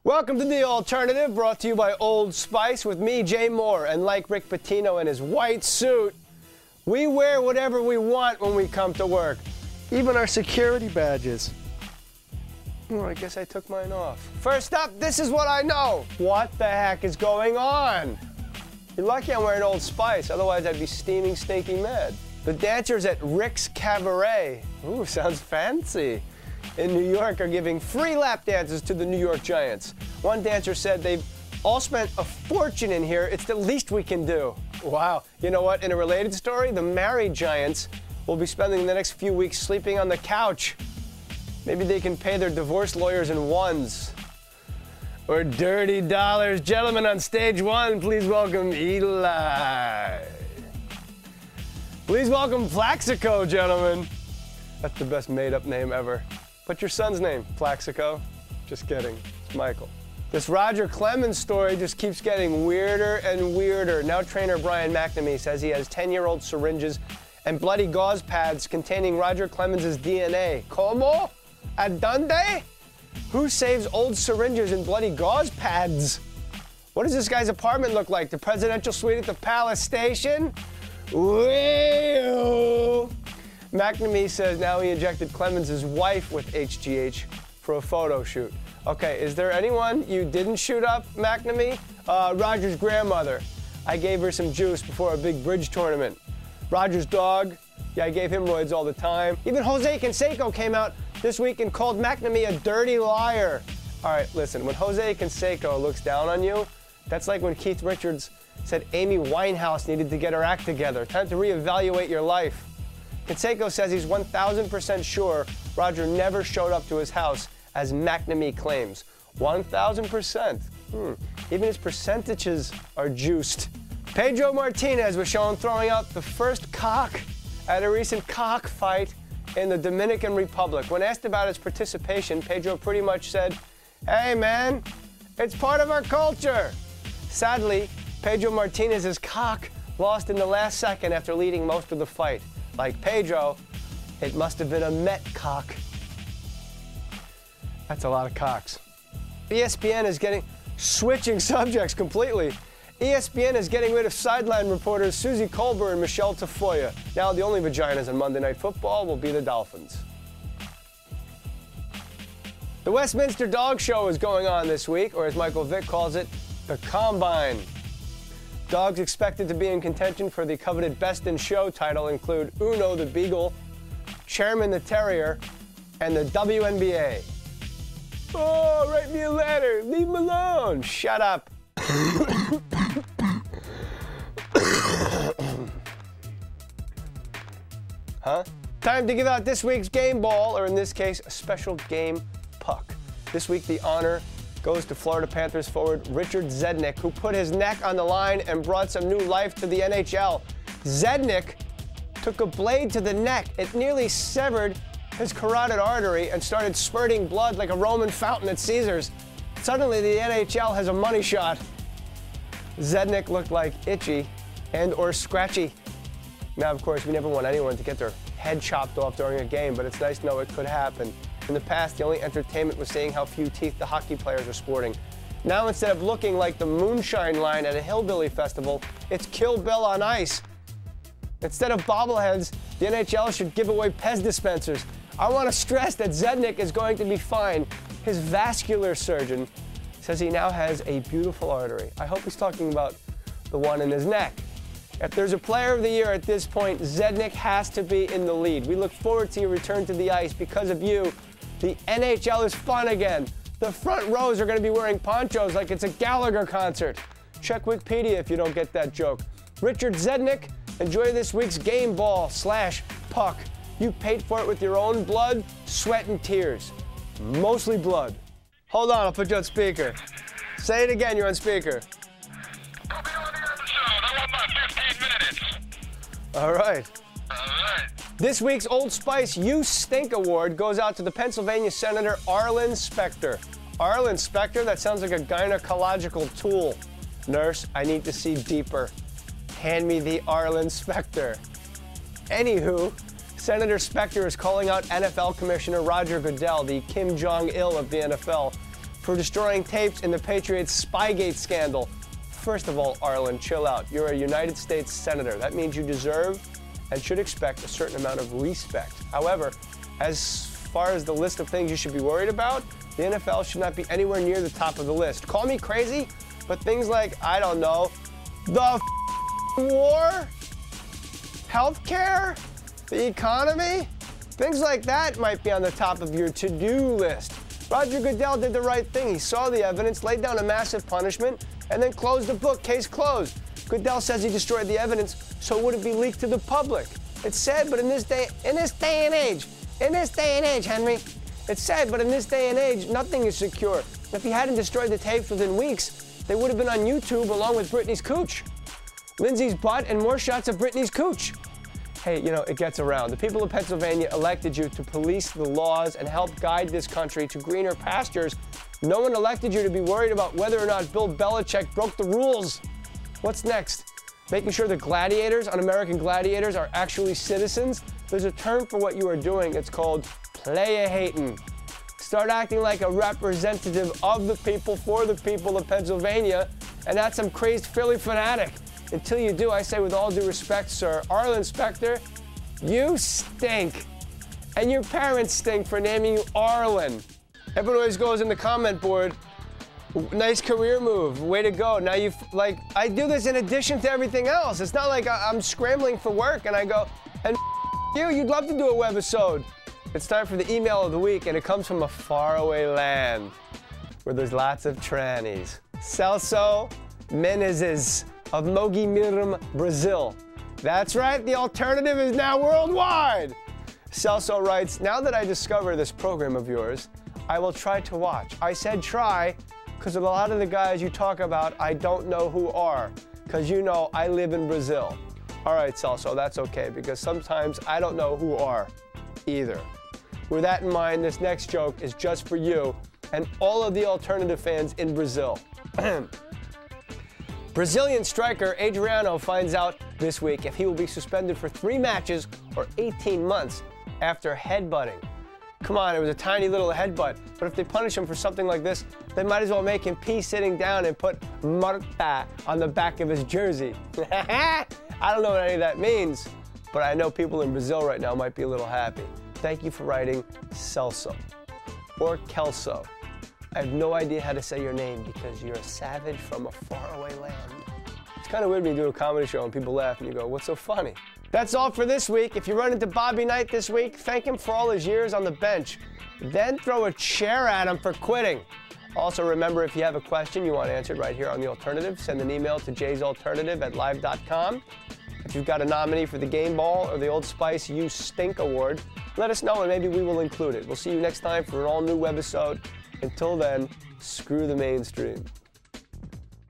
Welcome to The Alternative, brought to you by Old Spice with me, Jay Moore, and like Rick Pitino in his white suit, we wear whatever we want when we come to work, even our security badges. Oh, I guess I took mine off. First up, this is what I know. What the heck is going on? You're lucky I'm wearing Old Spice, otherwise I'd be steaming, stinking mad. The dancers at Rick's Cabaret, ooh, sounds fancy, in New York are giving free lap dances to the New York Giants. One dancer said they've all spent a fortune in here. It's the least we can do. Wow. You know what? In a related story, the married Giants will be spending the next few weeks sleeping on the couch. Maybe they can pay their divorce lawyers in ones. Or dirty dollars. Gentlemen, on stage one, please welcome Eli. Please welcome Plaxico, gentlemen. That's the best made-up name ever. What's your son's name? Plaxico? Just kidding. It's Michael. This Roger Clemens story just keeps getting weirder and weirder. Now trainer Brian McNamee says he has 10-year-old syringes and bloody gauze pads containing Roger Clemens' DNA. ¿Cómo? ¿A dónde? Who saves old syringes and bloody gauze pads? What does this guy's apartment look like? The presidential suite at the Palace Station? Wee-oh. McNamee says now he injected Clemens' wife with HGH for a photo shoot. Okay, is there anyone you didn't shoot up, McNamee? Roger's grandmother. I gave her some juice before a big bridge tournament. Roger's dog. Yeah, I gave him roids all the time. Even Jose Canseco came out this week and called McNamee a dirty liar. All right, listen, when Jose Canseco looks down on you, that's like when Keith Richards said Amy Winehouse needed to get her act together. Time to reevaluate your life. Canseco says he's 1,000% sure Roger never showed up to his house, as McNamee claims. 1,000%. Even his percentages are juiced. Pedro Martinez was shown throwing out the first cock at a recent cock fight in the Dominican Republic. When asked about his participation, Pedro pretty much said, "Hey man, it's part of our culture." Sadly, Pedro Martinez's cock lost in the last second after leading most of the fight. Like Pedro, it must have been a Met cock. That's a lot of cocks. ESPN is switching subjects completely. ESPN is getting rid of sideline reporters Suzy Kolber and Michelle Tafoya. Now the only vaginas on Monday Night Football will be the Dolphins. The Westminster Dog Show is going on this week, or as Michael Vick calls it, the Combine. Dogs expected to be in contention for the coveted Best in Show title include Uno the Beagle, Chairman the Terrier, and the WNBA. Oh, write me a letter. Leave him alone. Shut up. Huh? Time to give out this week's game ball, or in this case, a special game puck. This week, the honor goes to Florida Panthers forward Richard Zednick, who put his neck on the line and brought some new life to the NHL. Zednick took a blade to the neck. It nearly severed his carotid artery and started spurting blood like a Roman fountain at Caesars. Suddenly, the NHL has a money shot. Zednick looked like itchy and or scratchy. Now, of course, we never want anyone to get their head chopped off during a game, but it's nice to know it could happen. In the past, the only entertainment was seeing how few teeth the hockey players are sporting. Now, instead of looking like the moonshine line at a hillbilly festival, it's Kill Bill on ice. Instead of bobbleheads, the NHL should give away Pez dispensers. I want to stress that Zednick is going to be fine. His vascular surgeon says he now has a beautiful artery. I hope he's talking about the one in his neck. If there's a player of the year at this point, Zednick has to be in the lead. We look forward to your return to the ice. Because of you, the NHL is fun again. The front rows are going to be wearing ponchos like it's a Gallagher concert. Check Wikipedia if you don't get that joke. Richard Zednick, enjoy this week's game ball / puck. You paid for it with your own blood, sweat, and tears. Mostly blood. Hold on, I'll put you on speaker. Say it again, you're on speaker. I'll be on the episode. I want my 15 minutes. All right. All right. This week's Old Spice You Stink Award goes out to the Pennsylvania Senator Arlen Specter. Arlen Specter, that sounds like a gynecological tool. Nurse, I need to see deeper. Hand me the Arlen Specter. Anywho, Senator Specter is calling out NFL Commissioner Roger Goodell, the Kim Jong-il of the NFL, for destroying tapes in the Patriots Spygate scandal. First of all, Arlen, chill out. You're a United States Senator. That means you deserve and should expect a certain amount of respect. However, as far as the list of things you should be worried about, the NFL should not be anywhere near the top of the list. Call me crazy, but things like, I don't know, the war, healthcare, the economy, things like that might be on the top of your to-do list. Roger Goodell did the right thing. He saw the evidence, laid down a massive punishment, and then closed the book. Case closed. Goodell says he destroyed the evidence so it wouldn't be leaked to the public. It's sad, but in this day and age, Henry, it's sad, but in this day and age, nothing is secure. If he hadn't destroyed the tapes within weeks, they would have been on YouTube along with Britney's cooch. Lindsay's butt and more shots of Britney's cooch. Hey, you know, it gets around. The people of Pennsylvania elected you to police the laws and help guide this country to greener pastures. No one elected you to be worried about whether or not Bill Belichick broke the rules. What's next? Making sure the gladiators on American Gladiators are actually citizens? There's a term for what you are doing. It's called playa-hating. Start acting like a representative of the people for the people of Pennsylvania and not some crazed Philly fanatic. Until you do, I say with all due respect, sir, Arlen Specter, you stink. And your parents stink for naming you Arlen. Everyone always goes in the comment board, nice career move, way to go. Now I do this in addition to everything else. It's not like I'm scrambling for work and I go, and you'd love to do a webisode. It's time for the email of the week, and it comes from a faraway land where there's lots of trannies. Celso Menezes of Mogi Mirim, Brazil. That's right, the alternative is now worldwide. Celso writes, now that I discover this program of yours, I will try to watch. I said try, because a lot of the guys you talk about, I don't know who are, because you know I live in Brazil. All right, Celso, that's okay, because sometimes I don't know who are either. With that in mind, this next joke is just for you and all of the alternative fans in Brazil. Brazilian striker Adriano finds out this week if he will be suspended for 3 matches or 18 months after headbutting. Come on, it was a tiny little headbutt, but if they punish him for something like this, they might as well make him pee sitting down and put Marta on the back of his jersey. I don't know what any of that means, but I know people in Brazil right now might be a little happy. Thank you for writing Celso or Kelso. I have no idea how to say your name because you're a savage from a faraway land. It's kind of weird when you do a comedy show and people laugh and you go, what's so funny? That's all for this week. If you run into Bobby Knight this week, thank him for all his years on the bench. Then throw a chair at him for quitting. Also remember, if you have a question you want answered right here on The Alternative, send an email to jaysalternative@live.com. If you've got a nominee for the Game Ball or the Old Spice You Stink Award, let us know and maybe we will include it. We'll see you next time for an all-new webisode. Until then, screw the mainstream.